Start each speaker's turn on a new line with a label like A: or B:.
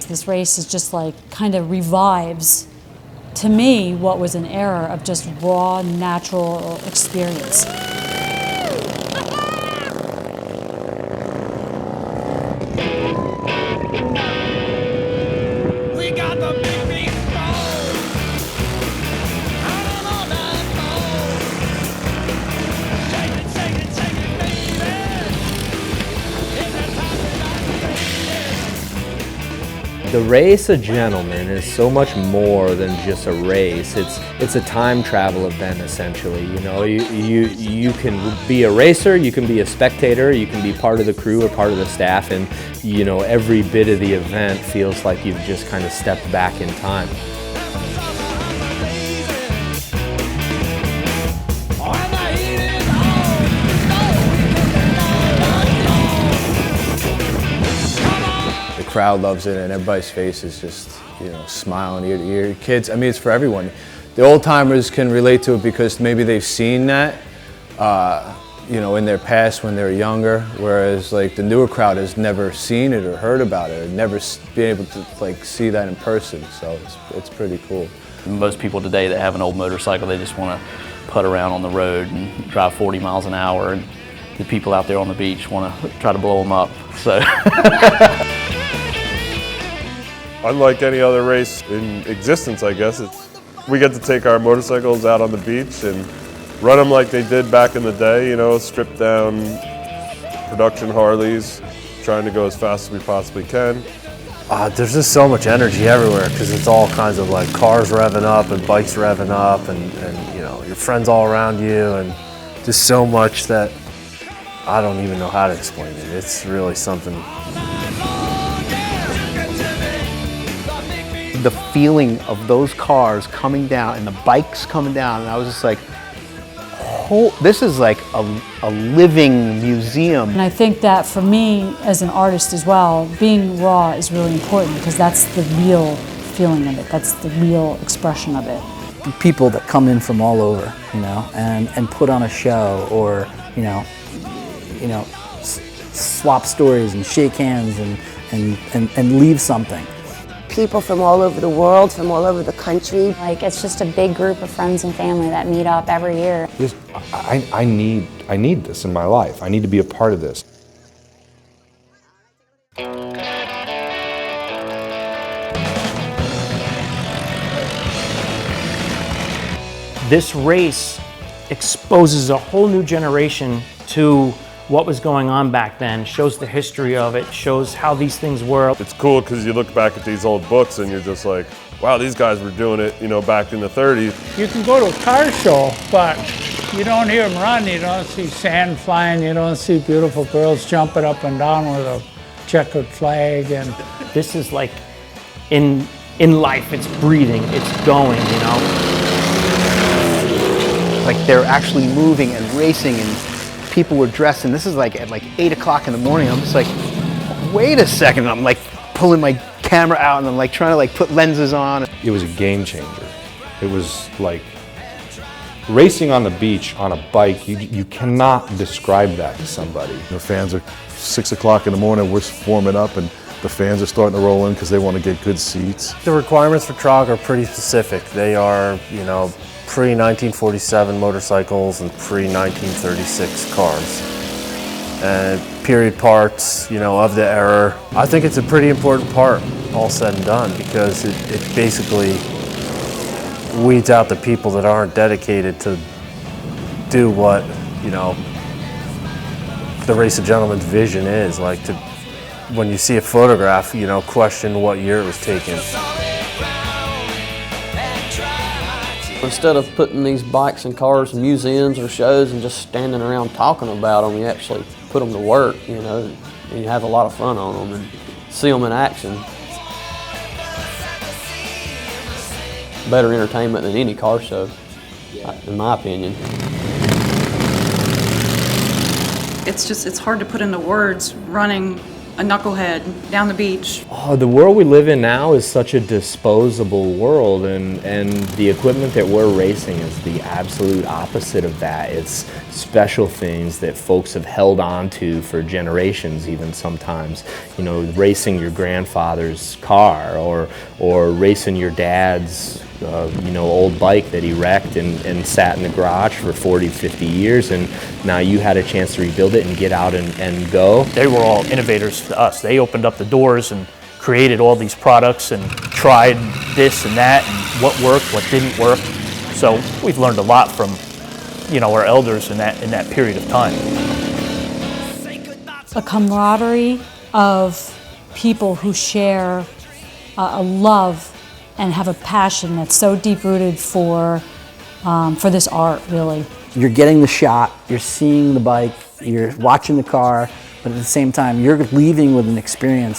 A: This race is just like kind of revives, to me, what was an era of just raw, natural experience.
B: The race of gentlemen is so much more than just a race. It's a time travel event, essentially. You know, you can be a racer, you can be a spectator, you can be part of the crew or part of the staff, and you know, every bit of the event feels like you've just kind of stepped back in time.
C: The crowd loves it, and everybody's face is just, you know, smiling ear to ear. Kids, I mean, it's for everyone. The old timers can relate to it because maybe they've seen that, you know, in their past when they were younger, whereas like the newer crowd has never seen it or heard about it, or never been able to like see that in person. So it's pretty cool.
D: Most people today that have an old motorcycle, they just want to putt around on the road and drive 40 miles an hour, and the people out there on the beach want to try to blow them up. So.
E: Unlike any other race in existence, I guess, we get to take our motorcycles out on the beach and run them like they did back in the day, you know, stripped down production Harleys, trying to go as fast as we possibly can.
F: There's just so much energy everywhere because it's all kinds of like cars revving up and bikes revving up and you know, your friends all around you, and just so much that I don't even know how to explain it. It's really something.
G: The feeling of those cars coming down and the bikes coming down, and I was just like, oh, this is like a living museum.
A: And I think that for me as an artist as well, being raw is really important because that's the real feeling of it. That's the real expression of it.
H: People that come in from all over, you know, and put on a show, or you know, swap stories and shake hands and leave something.
I: People from all over the world, from all over the country.
J: Like, it's just a big group of friends and family that meet up every year.
K: I need this in my life. I need to be a part of this.
L: This race exposes a whole new generation to what was going on back then, shows the history of it, shows how these things were.
E: It's cool because you look back at these old books and you're just like, wow, these guys were doing it, you know, back in the 30s.
M: You can go to a car show, but you don't hear them run, you don't see sand flying, you don't see beautiful girls jumping up and down with a checkered flag. And
L: this is like, in life, it's breathing, it's going, you know.
G: Like they're actually moving and racing, and people were dressed, and this is like at like 8 o'clock in the morning. I'm just like, wait a second. I'm like pulling my camera out and I'm like trying to like put lenses on.
K: It was a game changer. It was like racing on the beach on a bike. You cannot describe that to somebody.
N: The fans are 6 o'clock in the morning, we're forming up, and the fans are starting to roll in because they want to get good seats.
F: The requirements for TROG are pretty specific. They are, you know, pre-1947 motorcycles and pre-1936 cars. And period parts, you know, of the era. I think it's a pretty important part, all said and done, because it basically weeds out the people that aren't dedicated to do what, you know, the Race of Gentlemen's vision is. Like, to, when you see a photograph, you know, question what year it was taken.
D: Instead of putting these bikes and cars in museums or shows and just standing around talking about them, you actually put them to work, you know, and you have a lot of fun on them and see them in action. Better entertainment than any car show, in my opinion.
O: It's hard to put into words running a knucklehead down the beach.
B: Oh, the world we live in now is such a disposable world, and the equipment that we're racing is the absolute opposite of that. It's special things that folks have held on to for generations, even sometimes. You know, racing your grandfather's car, or racing your dad's you know, old bike that he wrecked and sat in the garage for 40, 50 years, and now you had a chance to rebuild it and get out and go.
P: They were all innovators to us. They opened up the doors and created all these products and tried this and that and what worked, what didn't work. So we've learned a lot from, you know, our elders in that period of time.
A: A camaraderie of people who share a love and have a passion that's so deep-rooted for this art, really.
H: You're getting the shot, you're seeing the bike, you're watching the car, but at the same time, you're leaving with an experience.